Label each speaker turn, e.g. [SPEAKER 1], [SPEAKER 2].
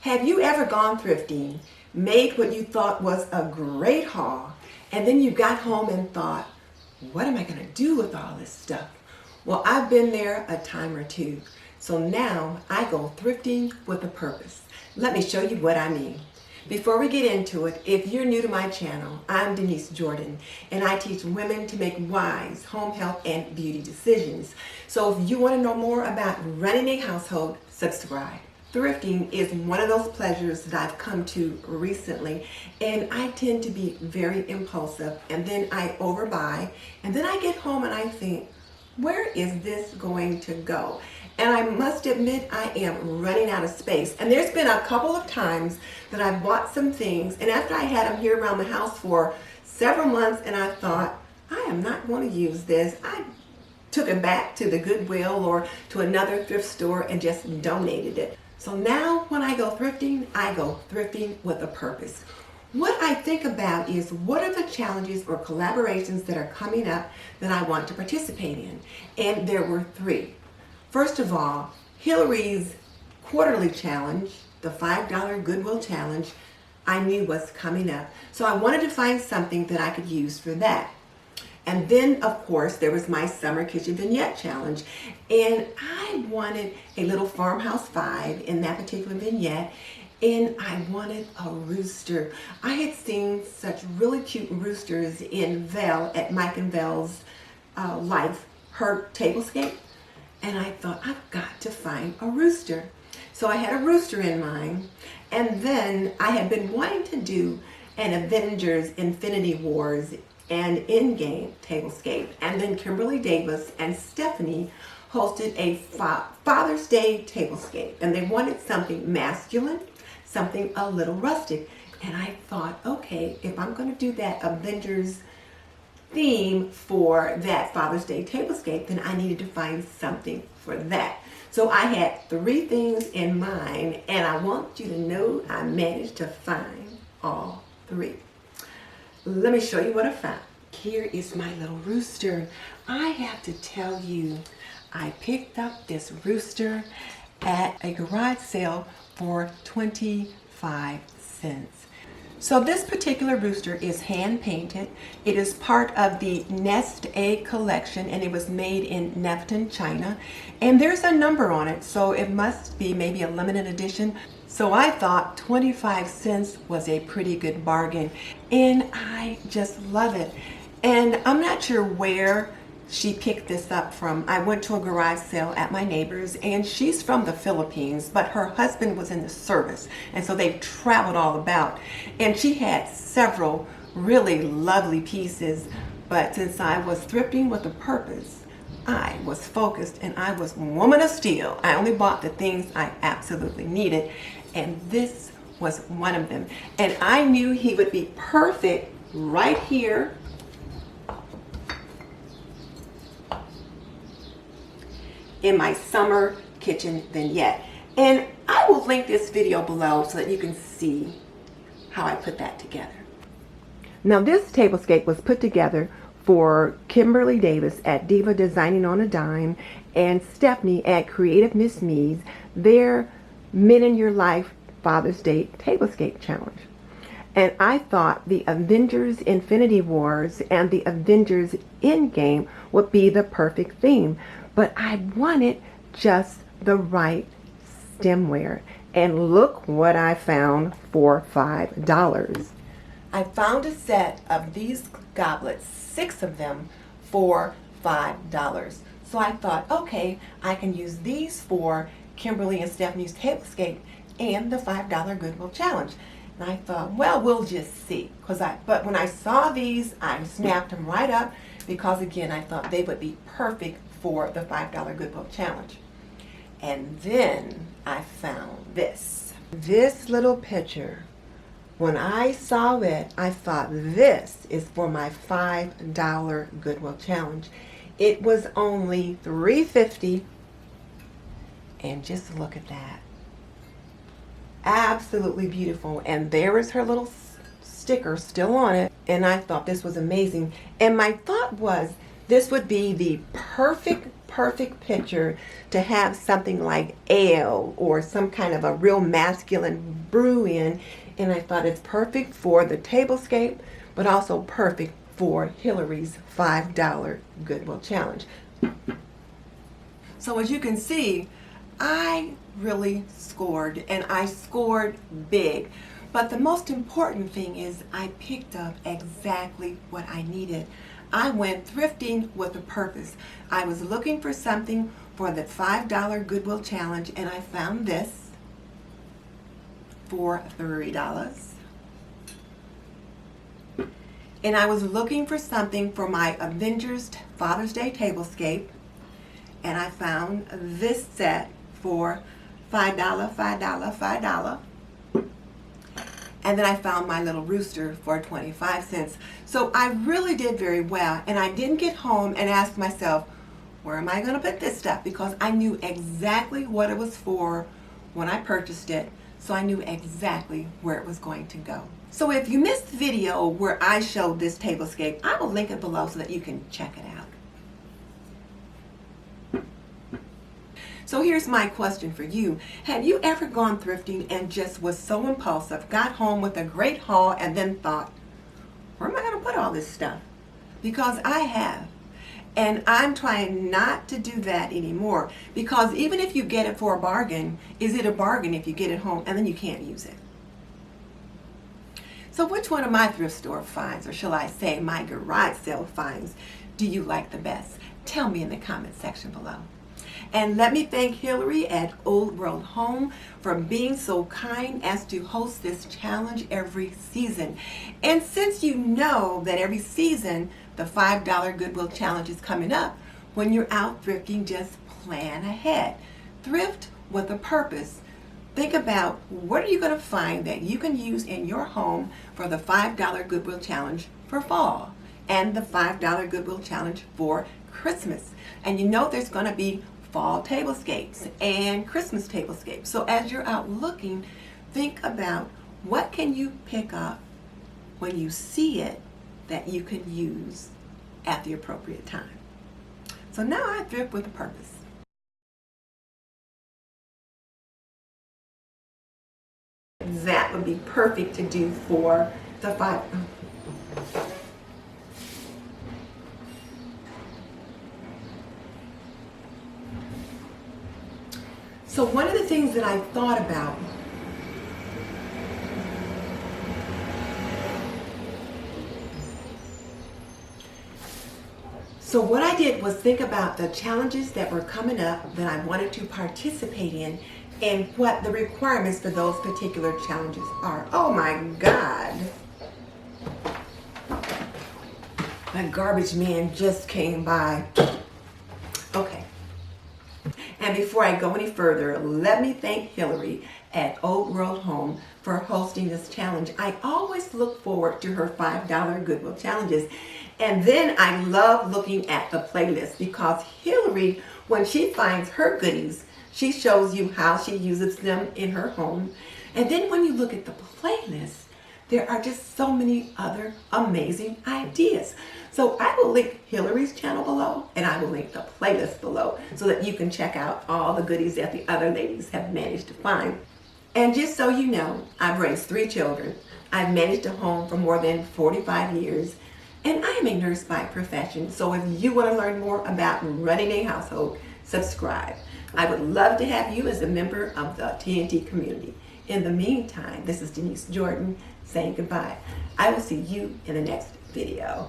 [SPEAKER 1] Have you ever gone thrifting, made what you thought was a great haul, and then you got home and thought, what am I going to do with all this stuff? Well, I've been there a time or two. So now I go thrifting with a purpose. Let me show you what I mean. Before we get into it, if you're new to my channel, I'm Denise Jordan, and I teach women to make wise home health and beauty decisions. So if you want to know more about running a household, subscribe. Thrifting is one of those pleasures that I've come to recently, and I tend to be very impulsive, and then I overbuy, and then I get home and I think, where is this going to go? And I must admit, I am running out of space. And there's been a couple of times that I bought some things, and after I had them here around the house for several months, and I thought, I am not going to use this. I took it back to the Goodwill or to another thrift store and just donated it. So now when I go thrifting with a purpose. What I think about is, what are the challenges or collaborations that are coming up that I want to participate in? And there were three. First of all, Hillary's quarterly challenge, the $5 Goodwill Challenge, I knew was coming up. So I wanted to find something that I could use for that. And then, of course, there was my Summer Kitchen Vignette Challenge. And I wanted a little Farmhouse 5 in that particular vignette. And I wanted a rooster. I had seen such really cute roosters in Vel, at Mike and Vel's Life, her tablescape. And I thought, I've got to find a rooster. So I had a rooster in mind. And then I had been wanting to do an Avengers Infinity Wars and Endgame tablescape. And then Kimberly Davis and Stephanie hosted a Father's Day tablescape. And they wanted something masculine, something a little rustic. And I thought, okay, if I'm going to do that Avengers theme for that Father's Day tablescape, then I needed to find something for that. So I had three things in mind, and I want you to know I managed to find all three. Let me show you what I found. Here is my little rooster. I have to tell you, I picked up this rooster at a garage sale for 25 cents. So this particular rooster is hand painted. It is part of the Nest Egg collection, and it was made in Nefton, China. And there's a number on it, so it must be maybe a limited edition. So I thought 25 cents was a pretty good bargain, and I just love it. And I'm not sure where she picked this up from. I went to a garage sale at my neighbor's, and she's from the Philippines, but her husband was in the service, and so they've traveled all about. And she had several really lovely pieces, but since I was thrifting with a purpose, I was focused and I was woman of steel. I only bought the things I absolutely needed, and this was one of them. And I knew he would be perfect right here in my summer kitchen vignette. And I will link this video below so that you can see how I put that together. Now this tablescape was put together for Kimberly Davis at Diva Designing on a Dime and Stephanie at Creative Miss Me's, their Men in Your Life Father's Day Tablescape Challenge. And I thought the Avengers Infinity Wars and the Avengers Endgame would be the perfect theme. But I wanted just the right stemware. And look what I found for $5. I found a set of these goblets, 6 of them, for $5. So I thought, okay, I can use these for Kimberly and Stephanie's tablescape and the $5 Goodwill Challenge. And I thought, well, we'll just see. But when I saw these, I snapped them right up because, again, I thought they would be perfect for the $5 Goodwill Challenge. And then I found this. This little picture. When I saw it, I thought, this is for my $5 Goodwill Challenge. It was only $3.50, and just look at that. Absolutely beautiful. And there is her little sticker still on it, and I thought this was amazing. And my thought was, this would be the perfect perfect picture to have something like ale or some kind of a real masculine brew in. And I thought it's perfect for the tablescape, but also perfect for Hillary's $5 Goodwill Challenge. So as you can see, I really scored, and I scored big. But the most important thing is I picked up exactly what I needed. I went thrifting with a purpose. I was looking for something for the $5 Goodwill Challenge, and I found this for $3. And I was looking for something for my Avengers Father's Day tablescape, and I found this set for $5, $5, $5. And then I found my little rooster for 25 cents. So I really did very well, and I didn't get home and ask myself, where am I going to put this stuff? Because I knew exactly what it was for when I purchased it, so I knew exactly where it was going to go. So if you missed the video where I showed this tablescape, I will link it below so that you can check it out. So here's my question for you. Have you ever gone thrifting and just was so impulsive, got home with a great haul, and then thought, where am I going to put all this stuff? Because I have. And I'm trying not to do that anymore. Because even if you get it for a bargain, is it a bargain if you get it home and then you can't use it? So which one of my thrift store finds, or shall I say my garage sale finds, do you like the best? Tell me in the comment section below. And let me thank Hillary at Old World Home for being so kind as to host this challenge every season. And since you know that every season the $5 Goodwill Challenge is coming up, when you're out thrifting, just plan ahead. Thrift with a purpose. Think about what are you going to find that you can use in your home for the $5 Goodwill Challenge for fall and the $5 Goodwill Challenge for Christmas. And you know there's going to be fall tablescapes and Christmas tablescapes. So as you're out looking, think about what can you pick up when you see it that you can use at the appropriate time. So now I thrift with a purpose. That would be perfect to do for the $5. So one of the things that I thought about So what I did was think about the challenges that were coming up that I wanted to participate in and what the requirements for those particular challenges are. Oh my God. My garbage man just came by. Okay. And before I go any further, let me thank Hillary at Old World Home for hosting this challenge. I always look forward to her $5 Goodwill Challenges. And then I love looking at the playlist because Hillary, when she finds her goodies, she shows you how she uses them in her home. And then when you look at the playlist, there are just so many other amazing ideas. So I will link Hillary's channel below, and I will link the playlist below so that you can check out all the goodies that the other ladies have managed to find. And just so you know, I've raised 3 children. I've managed a home for more than 45 years, and I am a nurse by profession. So if you want to learn more about running a household, subscribe. I would love to have you as a member of the TNT community. In the meantime, this is Denise Jordan saying goodbye. I will see you in the next video.